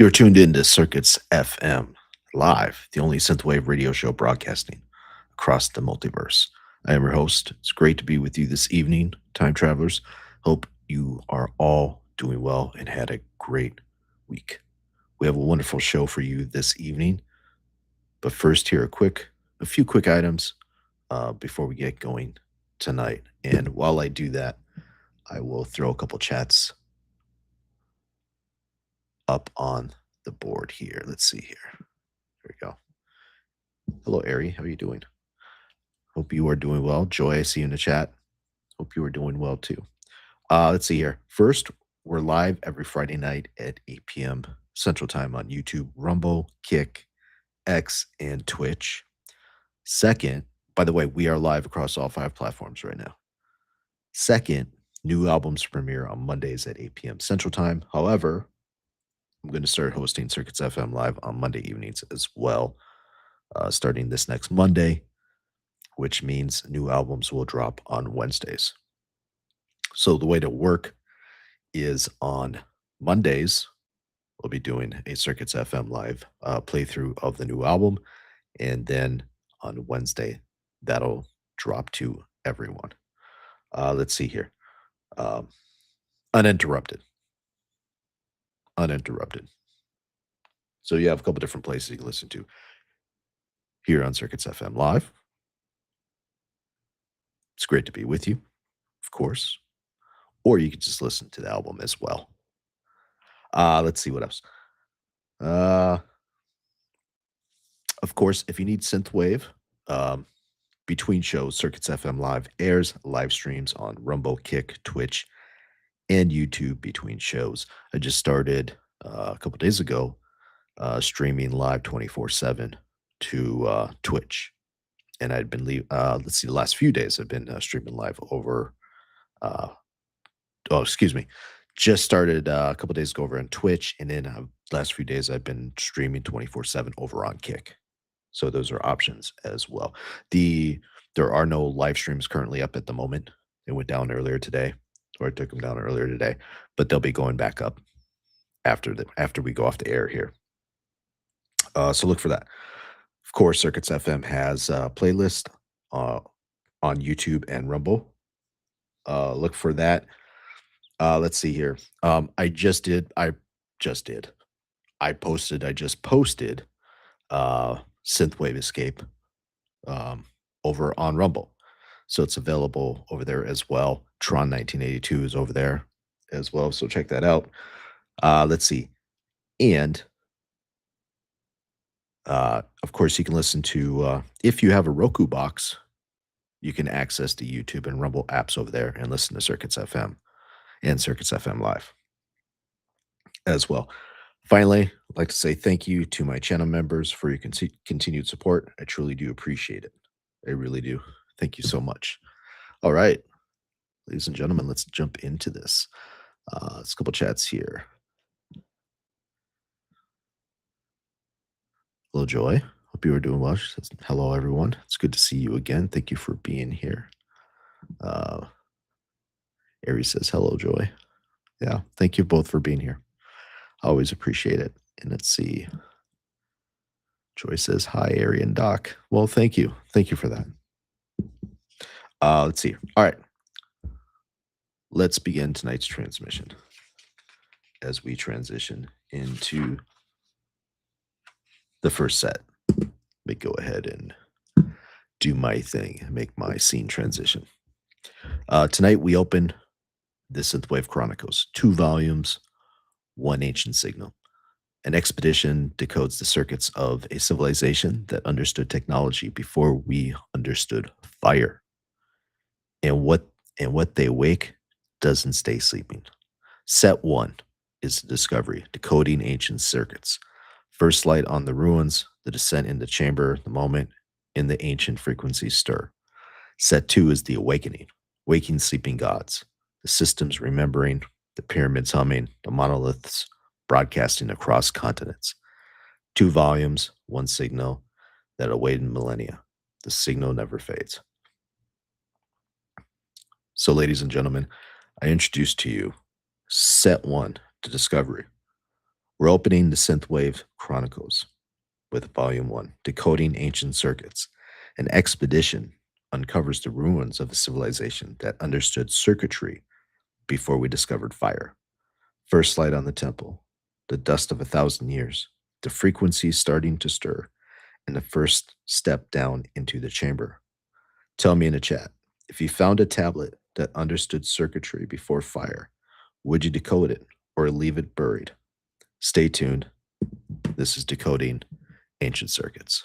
You're tuned in to Circuits FM live, the only synthwave radio show broadcasting across the multiverse. I am your host. It's great to be with you this evening, time travelers. Hope you are all doing well and had a great week. We have a wonderful show for you this evening. But first, here a few quick items before we get going tonight. And while I do that, I will throw a couple chats up on the board here. Let's see here. There we go. Hello, Ari. How are you doing? Hope you are doing well. Joy, I see you in the chat. Hope you are doing well too. Let's see here. First, we're live every Friday night at 8 p.m. Central Time on YouTube, Rumble, Kick, X, and Twitch. Second, by the way, we are live across all 5 platforms right now. Second, new albums premiere on Mondays at 8 p.m. Central Time. However, I'm going to start hosting Circuits FM live on Monday evenings as well, starting this next Monday, which means new albums will drop on Wednesdays. So the way to work is on Mondays, we'll be doing a Circuits FM live playthrough of the new album. And then on Wednesday, that'll drop to everyone. Let's see here. Uninterrupted. So you have a couple different places you can listen to here on Circuits FM Live. It's great to be with you, of course. Or you can just listen to the album as well. Let's see what else. Of course, if you need synthwave, between shows, Circuits FM Live airs live streams on Rumble, Kick, Twitch, and YouTube between shows. I just started a couple days ago streaming live 24/7 to Twitch, and I'd been the last few days I've been streaming live over. Just started a couple days ago over on Twitch, and then last few days I've been streaming 24/7 over on Kick. So those are options as well. There are no live streams currently up at the moment. They went down earlier today, or I took them down earlier today, but they'll be going back up after we go off the air here. So look for that. Of course, Circuits FM has a playlist on YouTube and Rumble. Look for that. Let's see here. I just posted Synthwave Escape over on Rumble. So it's available over there as well. Tron 1982 is over there as well. So check that out. Let's see. And of course, you can listen to, if you have a Roku box, you can access the YouTube and Rumble apps over there and listen to Circuits FM and Circuits FM Live as well. Finally, I'd like to say thank you to my channel members for your continued support. I truly do appreciate it. I really do. Thank you so much. All right, ladies and gentlemen, let's jump into this. Let's a couple chats here. Hello, Joy. Hope you are doing well. She says, hello, everyone. It's good to see you again. Thank you for being here. Aries says, hello, Joy. Yeah, thank you both for being here. I always appreciate it. And let's see. Joy says, hi, Ari and Doc. Well, thank you. Thank you for that. Let's see. All right. Let's begin tonight's transmission as we transition into the first set. Let me go ahead and do my thing, make my scene transition. Tonight we open the Synthwave Chronicles, 2 volumes, 1 ancient signal. An expedition decodes the circuits of a civilization that understood technology before we understood fire. And what they wake doesn't stay sleeping. Set 1 is the discovery, decoding ancient circuits. First light on the ruins, the descent in the chamber, the moment in the ancient frequencies stir. Set 2 is the awakening, waking sleeping gods, the systems remembering, the pyramids humming, the monoliths broadcasting across continents. 2 volumes, 1 signal that awaited millennia. The signal never fades. So, ladies and gentlemen, I introduce to you Set 1, the discovery. We're opening the Synthwave Chronicles with Volume 1, Decoding Ancient Circuits. An expedition uncovers the ruins of a civilization that understood circuitry before we discovered fire. First light on the temple, the dust of 1,000 years, the frequencies starting to stir, and the first step down into the chamber. Tell me in the chat, if you found a tablet that understood circuitry before fire, would you decode it or leave it buried? Stay tuned. This is Decoding Ancient Circuits.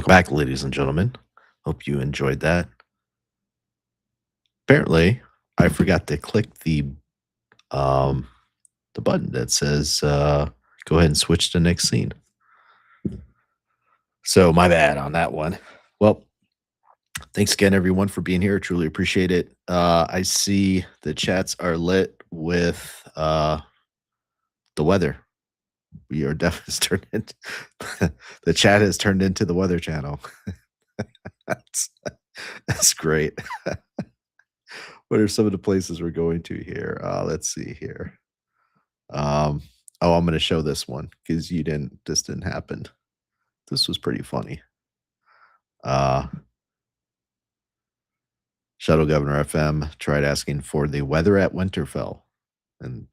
Welcome back, ladies and gentlemen. Hope you enjoyed that. Apparently, I forgot to click um the button that says go ahead and switch to next scene. So my bad on that one. Well, thanks again everyone for being here. Truly appreciate it. I see the chats are lit with the weather. We are definitely turned into the chat has turned into the weather channel. that's, that's great. What are some of the places we're going to here? Let's see here. Um, oh, I'm going to show this one because this didn't happen. This was pretty funny. Uh, Shuttle Governor FM tried asking for the weather at Winterfell, and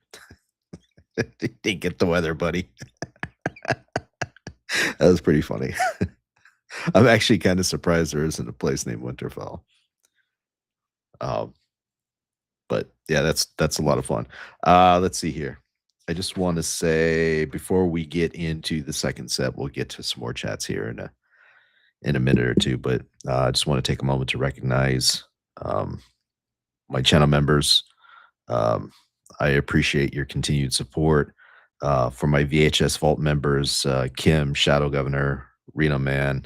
didn't get the weather, buddy. That was pretty funny. I'm actually kind of surprised there isn't a place named Winterfell. Um, but yeah, that's a lot of fun. Let's see here. I just want to say before we get into the second set, we'll get to some more chats here in a minute or two. But I just want to take a moment to recognize my channel members. I appreciate your continued support. For my VHS Vault members, Kim, Shadow Governor, Reno Man,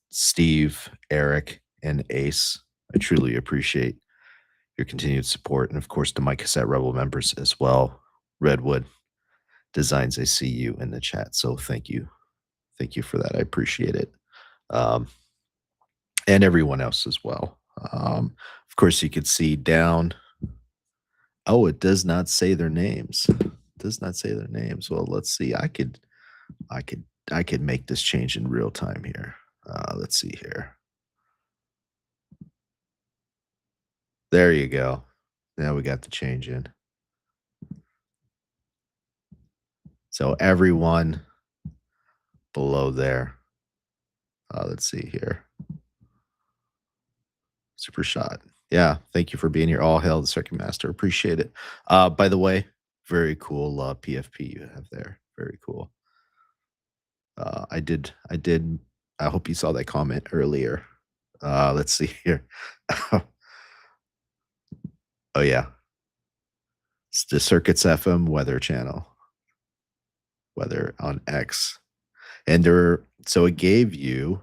Steve, Eric, and Ace. I truly appreciate your continued support. And of course, to my Cassette Rebel members as well. Redwood Designs, I see you in the chat. So thank you. Thank you for that. I appreciate it. And everyone else as well. Of course, you could see down. Oh, it does not say their names. It does not say their names. Well, let's see. I could make this change in real time here. Let's see here. There you go. Now we got the change in. So everyone below there. Let's see here. Super shot. Yeah, thank you for being here. All hail the Circuit Master. Appreciate it. By the way, very cool PFP you have there. Very cool. I did. I hope you saw that comment earlier. Let's see here. Oh yeah, it's the CircuitsFM weather channel. Weather on X, and so it gave you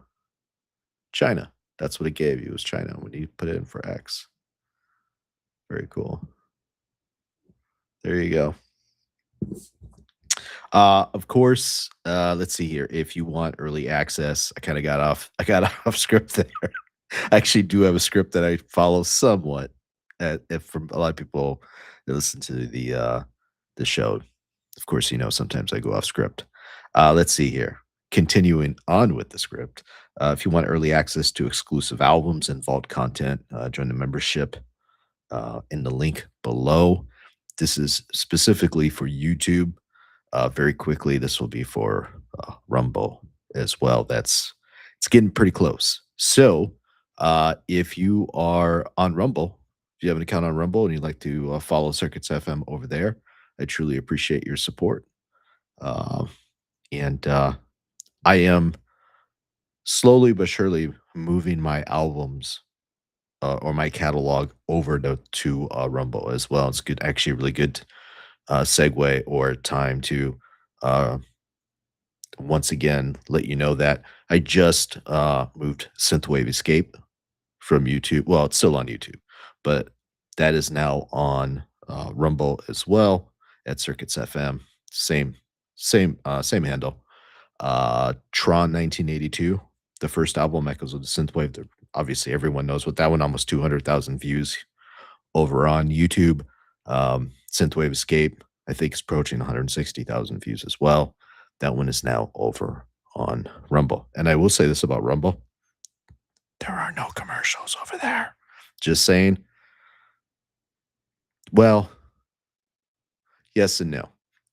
China. That's what it gave you, was China when you put it in for X. Very cool. There you go. Of course, let's see here. If you want early access, I got off script there. I actually do have a script that I follow somewhat. If from a lot of people that listen to the show, of course, sometimes I go off script. Let's see here. Continuing on with the script, if you want early access to exclusive albums and vault content, join the membership in the link below. This is specifically for YouTube. Very quickly, this will be for Rumble as well. It's getting pretty close. So if you are on Rumble, if you have an account on Rumble and you'd like to follow Circuits FM over there, I truly appreciate your support. And I am slowly but surely moving my albums or my catalog over to Rumble as well. It's good, actually, really good segue or time to once again let you know that I just moved Synthwave Escape from YouTube. Well, it's still on YouTube, but that is now on Rumble as well at Circuits FM. Same handle. Tron 1982, the first album, Echoes of the Synthwave. Obviously, everyone knows what that one. Almost 200,000 views over on YouTube. Synthwave Escape, I think, is approaching 160,000 views as well. That one is now over on Rumble. And I will say this about Rumble: there are no commercials over there. Just saying. Well, yes and no.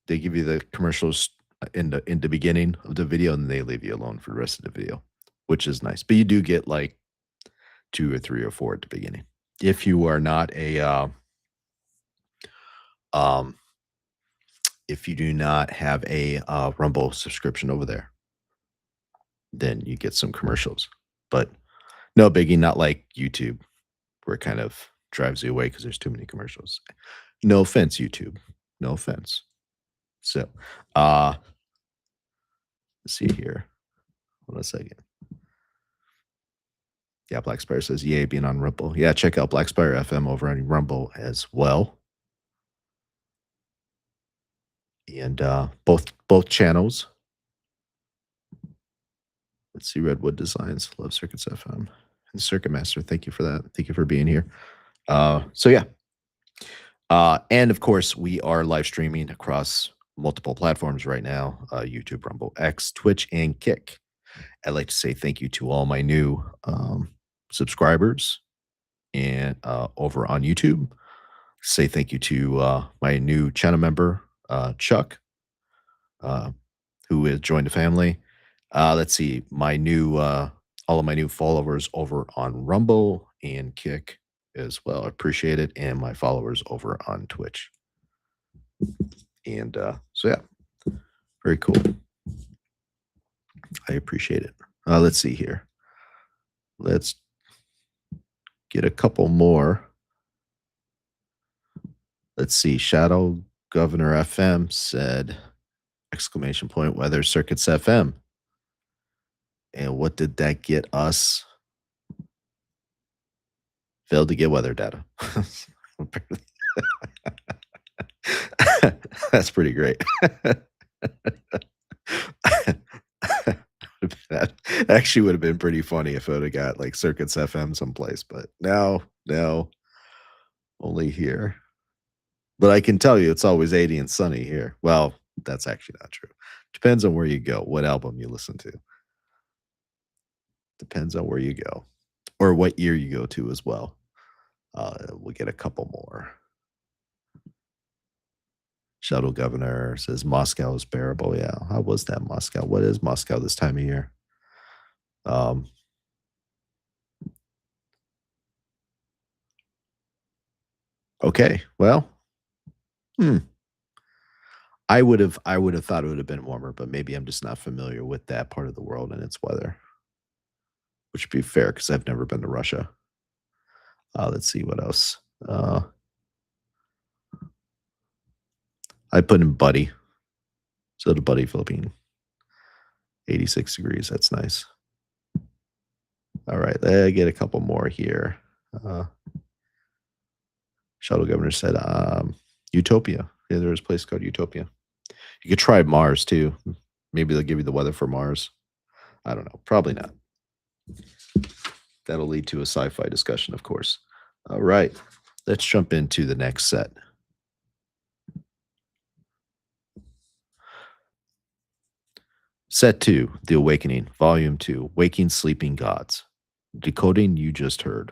They give you the commercials in the beginning of the video, and they leave you alone for the rest of the video, which is nice. But you do get like 2 or 3 or 4 at the beginning. If you are not if you do not have a Rumble subscription over there. then you get some commercials. But no biggie, not like YouTube, where it kind of drives you away because there's too many commercials. No offense, YouTube. No offense. So, uh, let's see here. Hold on a second. Yeah, Black Spire says, yay, being on Rumble. Yeah, check out Black Spire FM over on Rumble as well. And both channels. Let's see, Redwood Designs. Love Circuits FM. And Circuit Master, thank you for that. Thank you for being here. So yeah. And of course, we are live streaming across multiple platforms right now, YouTube, Rumble, X, Twitch, and Kick. I'd like to say thank you to all my new subscribers and over on YouTube. Say thank you to my new channel member, Chuck, who has joined the family. Let's see, my new all of my new followers over on Rumble and Kick as well. I appreciate it. And my followers over on Twitch. And so yeah, very cool. I appreciate it. Let's see here. Let's get a couple more. Let's see. Shadow Governor FM said, exclamation point, weather circuits FM. And what did that get us? Failed to get weather data. That's pretty great. That actually would have been pretty funny if it would have got like Circuits FM someplace, but no, only here. But I can tell you it's always 80 and sunny here. Well, that's actually not true. Depends on where you go, what album you listen to. Depends on where you go or what year you go to as well. We'll get a couple more. Shadow Governor says Moscow is bearable. Yeah, how was that Moscow? What is Moscow this time of year? Okay, well, I would have thought it would have been warmer, but maybe I'm just not familiar with that part of the world and its weather. Which would be fair because I've never been to Russia. Let's see what else. I put in Buddy. So the Buddy Philippine. 86 degrees. That's nice. All right. I get a couple more here. Shadow Governor said Utopia. Yeah, there's a place called Utopia. You could try Mars too. Maybe they'll give you the weather for Mars. I don't know. Probably not. That'll lead to a sci-fi discussion, of course. All right. Let's jump into the next set. Set 2, The Awakening, Volume 2, Waking Sleeping Gods. Decoding you just heard.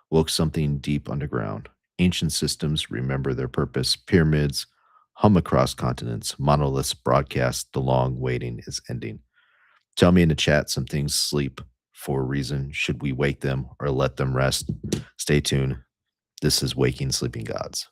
Woke something deep underground. Ancient systems remember their purpose. Pyramids hum across continents. Monoliths broadcast. The long waiting is ending. Tell me in the chat some things sleep for a reason. Should we wake them or let them rest? Stay tuned. This is Waking Sleeping Gods.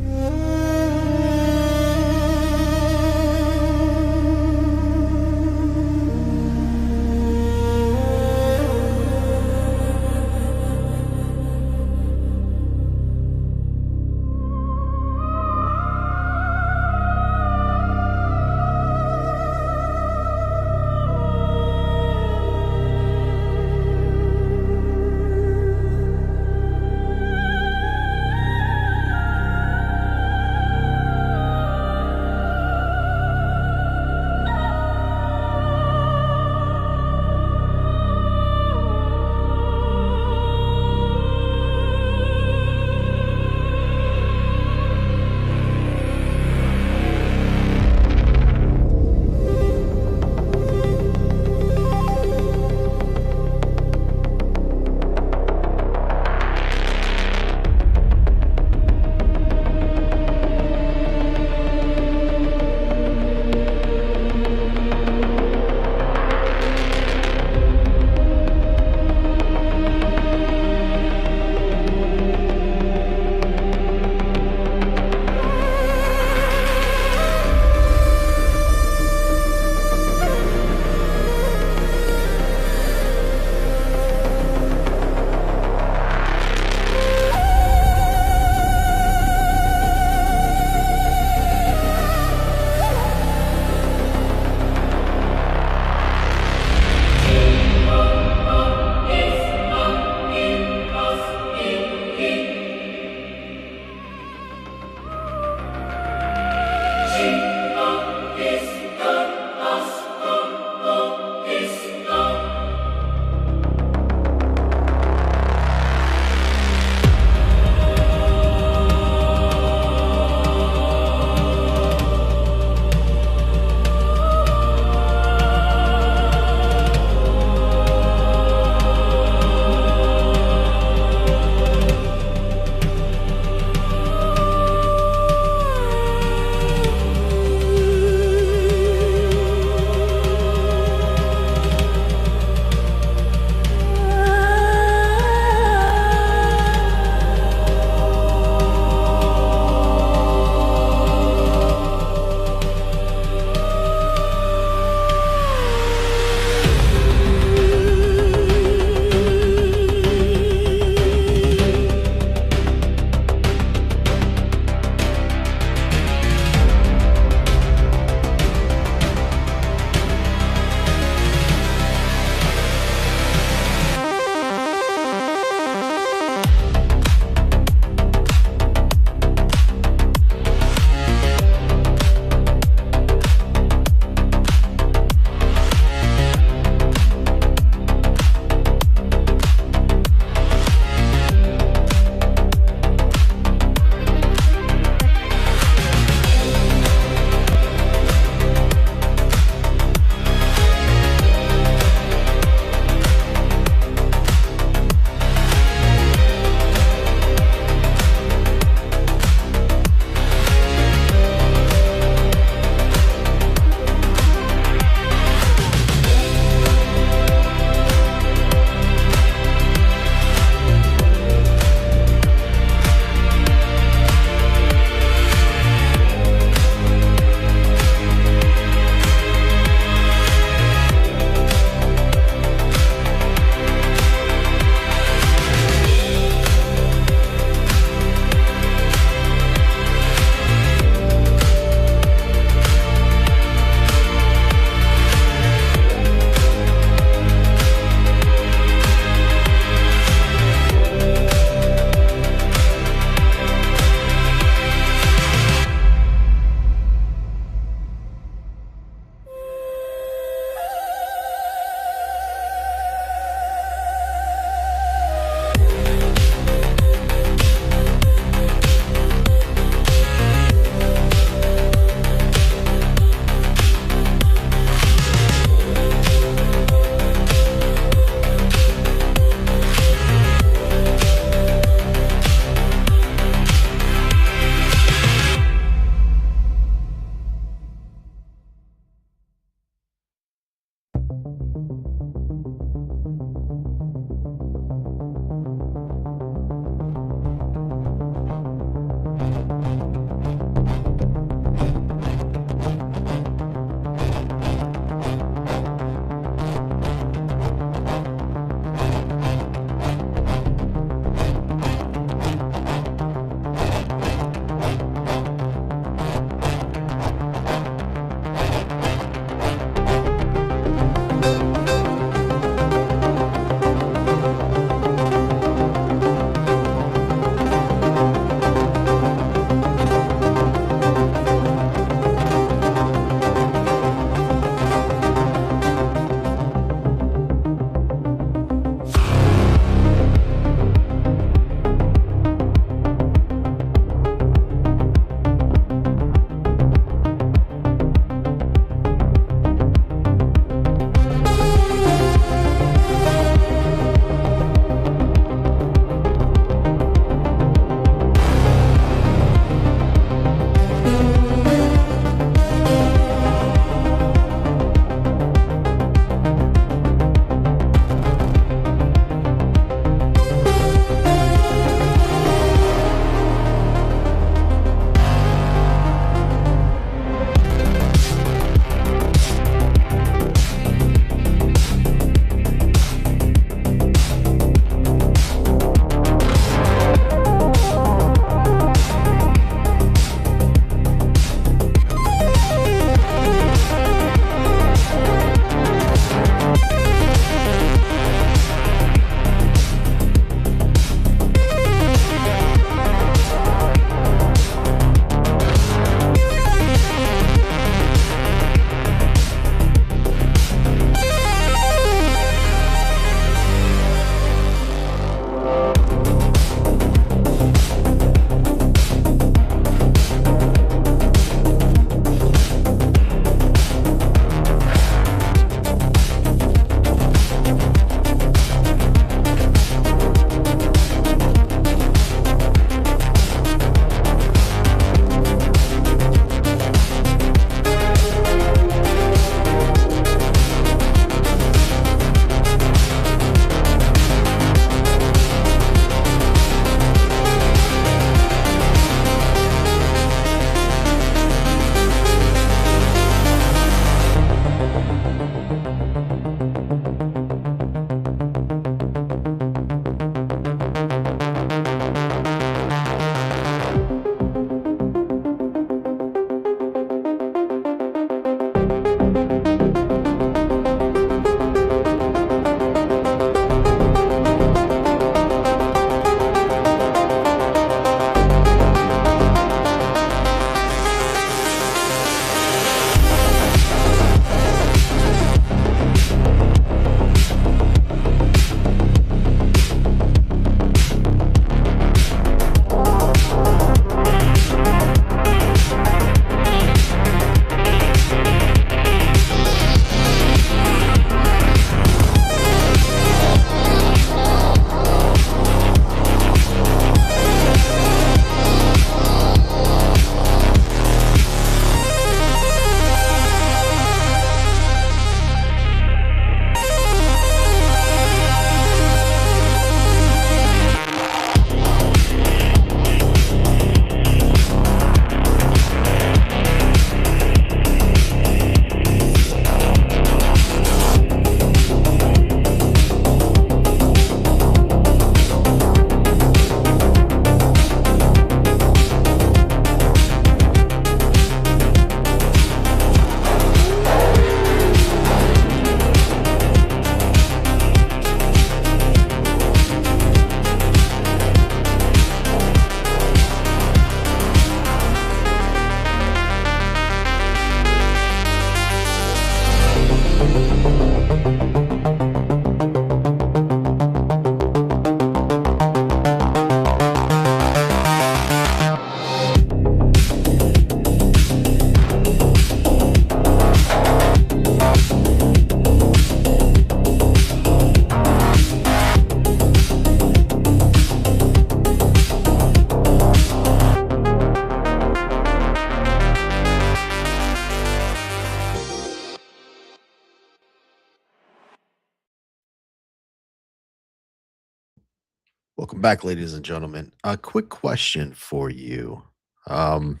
Welcome back, ladies and gentlemen. A quick question for you. Um,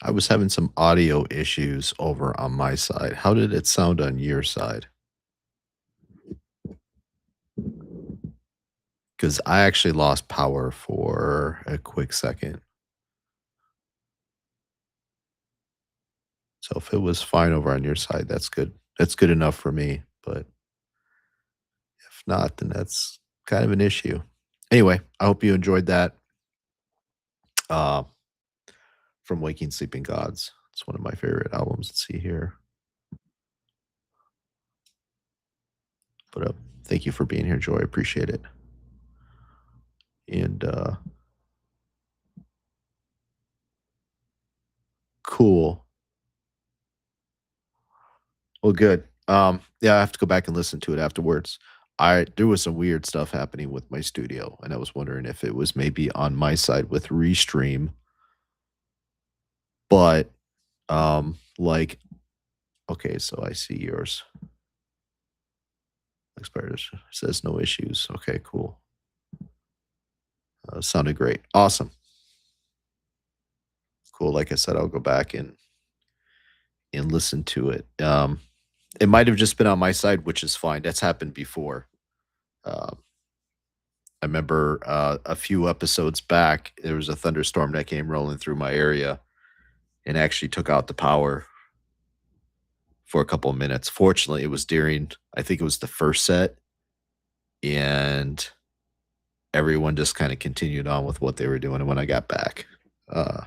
I was having some audio issues over on my side. How did it sound on your side? Because I actually lost power for a quick second. So if it was fine over on your side, that's good. That's good enough for me. But if not, then that's kind of an issue. Anyway, I hope you enjoyed that uh, from Waking Sleeping Gods. It's one of my favorite albums. Let's see here. But thank you for being here, Joy. I appreciate it. And cool. Well, good. Yeah, I have to go back and listen to it afterwards. I There was some weird stuff happening with my studio, and I was wondering if it was maybe on my side with Restream, but like okay, so I see yours. Expired says no issues. Okay, cool. Sounded great. Awesome. Cool. Like I said, I'll go back and listen to it. It might have just been on my side, which is fine. That's happened before. Um, I remember a few episodes back, there was a thunderstorm that came rolling through my area and actually took out the power for a couple of minutes. Fortunately, it was during, I think it was the first set, and everyone just kind of continued on with what they were doing. And when I got back, uh,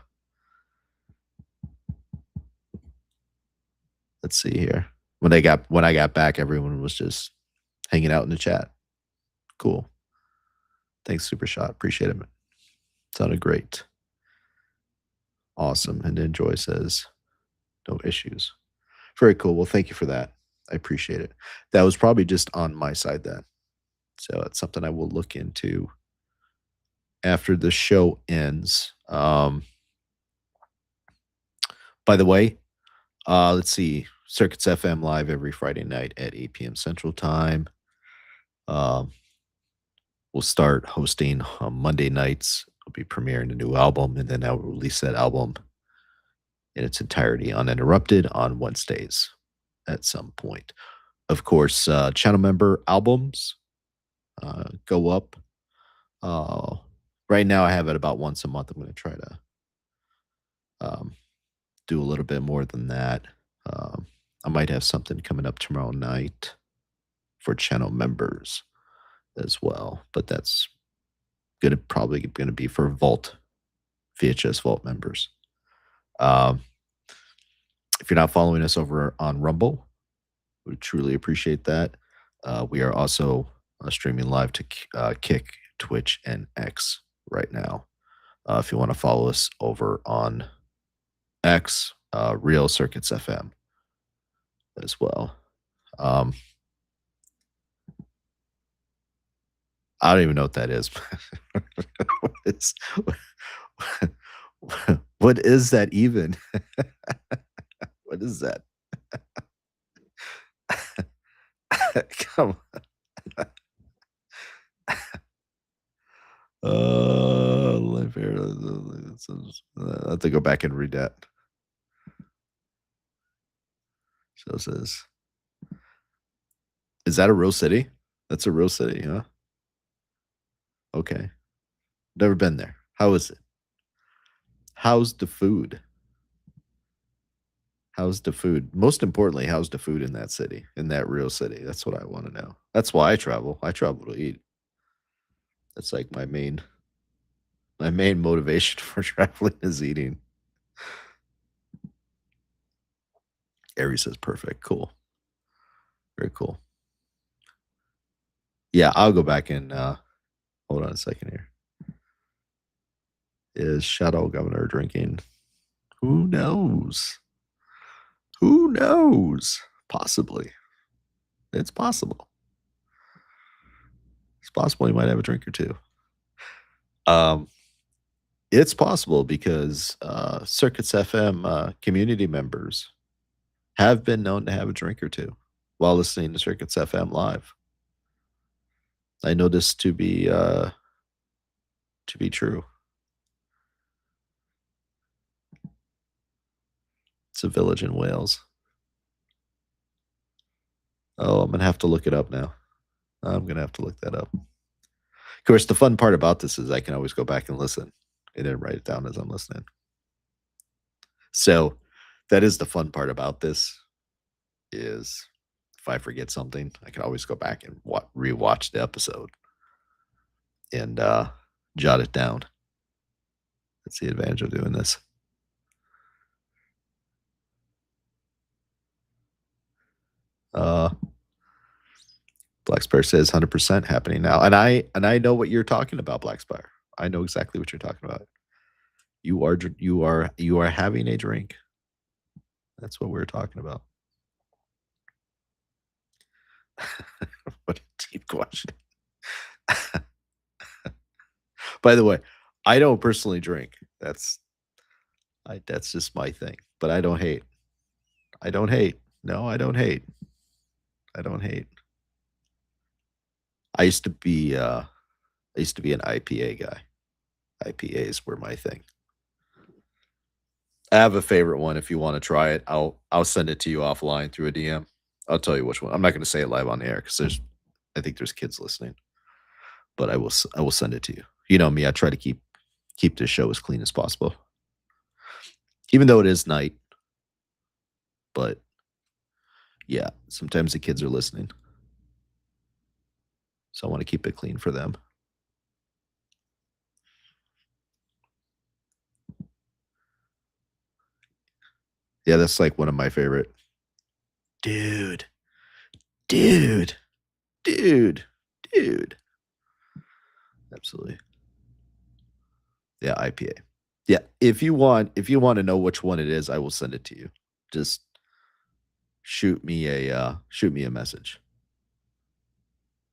let's see here. When I got back, everyone was just hanging out in the chat. Cool. Thanks, Super Shot. Appreciate it. Sounded great. Awesome. And then Joy says, no issues. Very cool. Well, thank you for that. I appreciate it. That was probably just on my side then. So it's something I will look into after the show ends. By the way, let's see. Circuits FM live every Friday night at 8 p.m. Central Time. Um, we'll start hosting on Monday nights. I'll be premiering a new album, and then I'll release that album in its entirety uninterrupted on Wednesdays at some point. Of course, channel member albums go up. Uh, right now, I have it about once a month. I'm going to try to do a little bit more than that. I might have something coming up tomorrow night for channel members as well, but that's probably gonna be for Vault VHS Vault members. Um, if you're not following us over on Rumble, we truly appreciate that. We are also streaming live to Kick, Twitch, and X right now. If you want to follow us over on X, Real Circuits FM as well. I don't even know what that is. what, is what is that even? What is that? Come on. Live here. I have to go back and read that. So it says, is that a real city? That's a real city, huh? Okay. Never been there. How is it? How's the food? How's the food? Most importantly, how's the food in that city, in that real city? That's what I want to know. That's why I travel. I travel to eat. That's like my main motivation for traveling is eating. Aries says perfect. Cool. Very cool. Yeah, I'll go back and hold on a second here. Is Shadow Governor drinking? Who knows? Who knows? Possibly. It's possible. It's possible he might have a drink or two. It's possible because Circuits FM community members have been known to have a drink or two while listening to Circuits FM live. I know this to be true. It's a village in Wales. Oh, I'm gonna have to look it up now. I'm gonna have to look that up. Of course, the fun part about this is I can always go back and listen and then write it down as I'm listening. So that is the fun part about this is if I forget something, I can always go back and rewatch the episode and jot it down. That's the advantage of doing this. Uh, Black Spire says 100% happening now, and I know what you're talking about, Black Spire. I know exactly what you're talking about. You are having a drink. That's what we're talking about. What a deep question. By the way, I don't personally drink. That's just my thing. But I don't hate. I don't hate. No, I don't hate. I don't hate. I used to be an IPA guy. IPAs were my thing. I have a favorite one if you want to try it. I'll send it to you offline through a DM. I'll tell you which one. I'm not going to say it live on the air because I think there's kids listening. But I will send it to you. You know me, I try to keep this show as clean as possible. Even though it is night. But yeah, sometimes the kids are listening. So I want to keep it clean for them. Yeah, that's like one of my favorite. Dude. Dude. Dude. Dude. Absolutely. Yeah, IPA. Yeah, if you want to know which one it is, I will send it to you. Just shoot me a message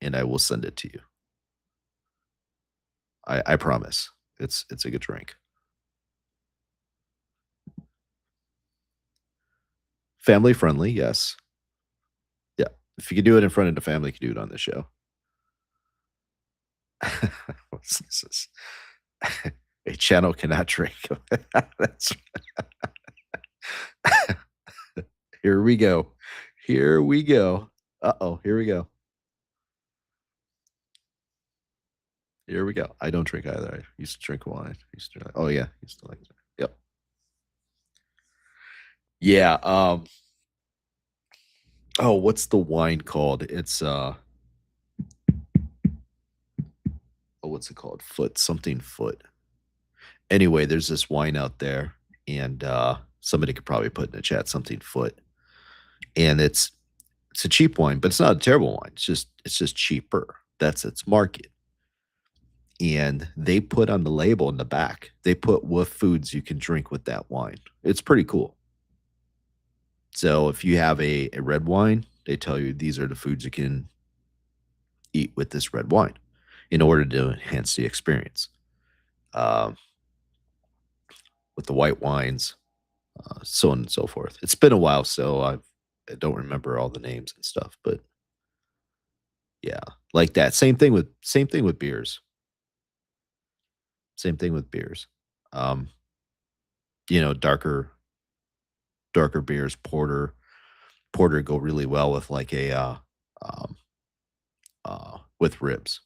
and I will send it to you. I promise. It's a good drink. Family friendly, yes. Yeah. If you can do it in front of the family, you can do it on the show. What's this? A channel cannot drink. That's here we go. Here we go. Uh-oh, here we go. Here we go. I don't drink either. I used to drink wine. I used to oh yeah, used to like yep. Yeah, oh, what's the wine called? It's oh, what's it called? Foot something foot. Anyway, there's this wine out there, and somebody could probably put in the chat something foot. And it's a cheap wine, but it's not a terrible wine. It's just cheaper. That's its market. And they put on the label in the back, they put what foods you can drink with that wine. It's pretty cool. So if you have a red wine, they tell you these are the foods you can eat with this red wine in order to enhance the experience. Um, with the white wines, so on and so forth. It's been a while, so I don't remember all the names and stuff, but yeah, like that. Same thing with beers. Same thing with beers. Um, you know, darker beers, porter go really well with like a um, with ribs.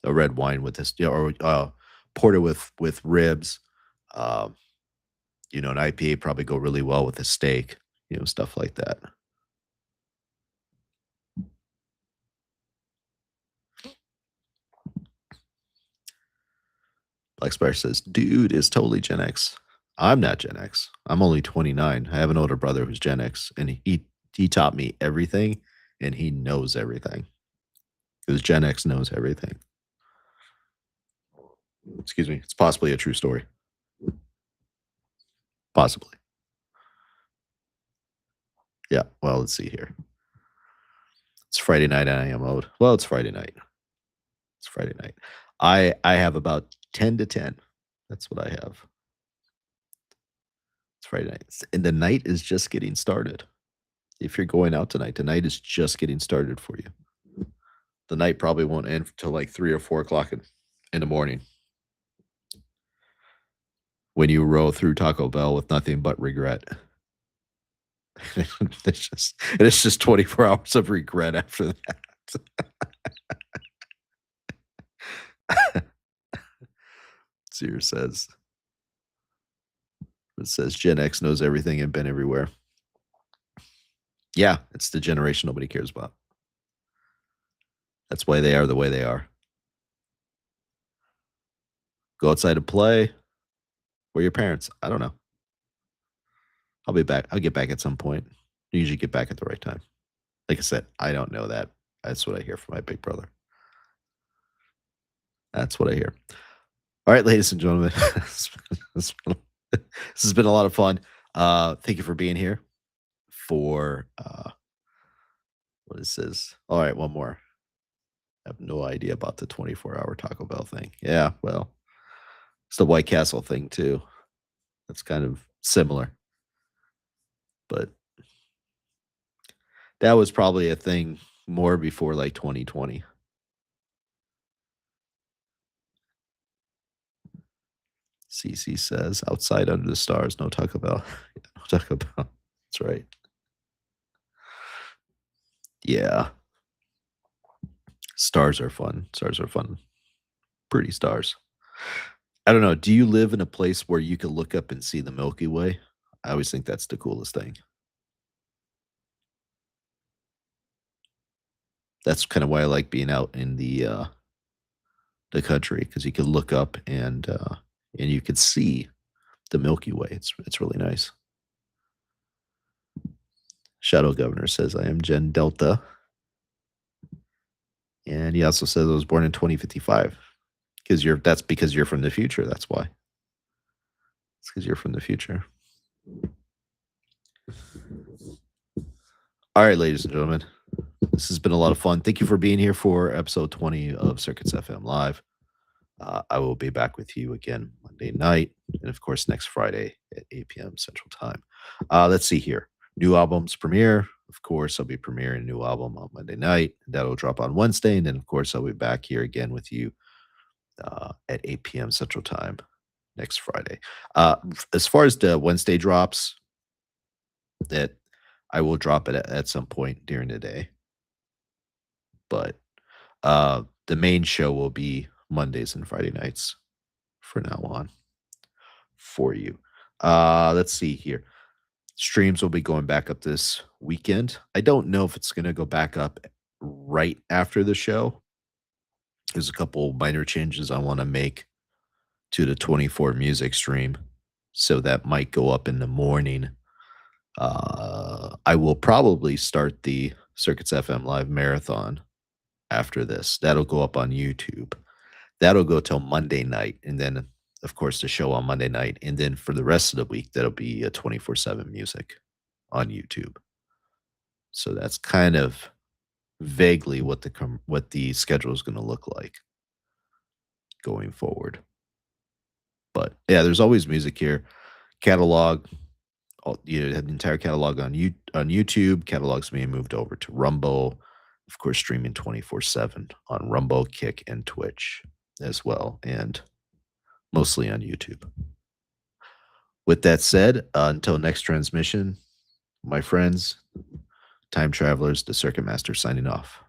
A red wine with this, you know, or porter with ribs. Um, you know, an IPA probably go really well with a steak. You know, stuff like that. Black Spire says, "Dude is totally Gen X." I'm not Gen X. I'm only 29. I have an older brother who's Gen X, and he taught me everything, and he knows everything because Gen X knows everything. Excuse me. It's possibly a true story. Possibly. Yeah. Well, let's see here. It's Friday night and I am mode. Well, it's Friday night. It's Friday night. I have about 10 to 10. That's what I have. It's Friday night. And the night is just getting started. if you're going out tonight, tonight is just getting started for you. The night probably won't end until like 3 or 4 o'clock in the morning when you roll through Taco Bell with nothing but regret. It's just 24 hours of regret after that. Sears says, it says Gen X knows everything and been everywhere. Yeah, it's the generation nobody cares about. That's why they are the way they are. Go outside and play. Where are your parents? I don't know. I'll be back. I'll get back at some point. I usually get back at the right time. Like I said, I don't know that. That's what I hear from my big brother. That's what I hear. All right, ladies and gentlemen, this has been a lot of fun. Thank you for being here for what is this? All right, one more. I have no idea about the 24-hour Taco Bell thing. Yeah, well, it's the White Castle thing too. That's kind of similar. But that was probably a thing more before like 2020. CC says, outside under the stars, no Taco Bell. Yeah, no Taco Bell. That's right. Yeah. Stars are fun. Stars are fun. Pretty stars. I don't know. Do you live in a place where you can look up and see the Milky Way? I always think that's the coolest thing. That's kind of why I like being out in the country, because you can look up and you can see the Milky Way. It's really nice. Shadow Governor says, I am Gen Delta. And he also says I was born in 2055. That's because you're from the future. That's why. It's because you're from the future. All right, ladies and gentlemen. This has been a lot of fun. Thank you for being here for episode 20 of Circuits FM Live. I will be back with you again Monday night, and of course next Friday at 8 p.m. Central Time. Let's see here. New albums premiere. Of course, I'll be premiering a new album on Monday night. That'll drop on Wednesday, and then of course I'll be back here again with you at 8 p.m. Central Time next Friday. As far as the Wednesday drops, that I will drop it at some point during the day. But the main show will be Mondays and Friday nights for now on for you. Let's see here. Streams will be going back up this weekend. I don't know if it's going to go back up right after the show. There's a couple minor changes I want to make to the 24 music stream, so that might go up in the morning. I will probably start the Circuits FM Live Marathon after this. That'll go up on YouTube. That'll go till Monday night, and then, of course, the show on Monday night, and then for the rest of the week, that'll be a 24/7 music on YouTube. So that's kind of vaguely what the schedule is going to look like going forward. But yeah, there's always music here. Catalog, you have the entire catalog on YouTube. Catalog's being moved over to Rumble. Of course, streaming 24/7 on Rumble, Kick, and Twitch as well, and mostly on YouTube. With that said, until next transmission, my friends, time travelers, the Circuit Master signing off.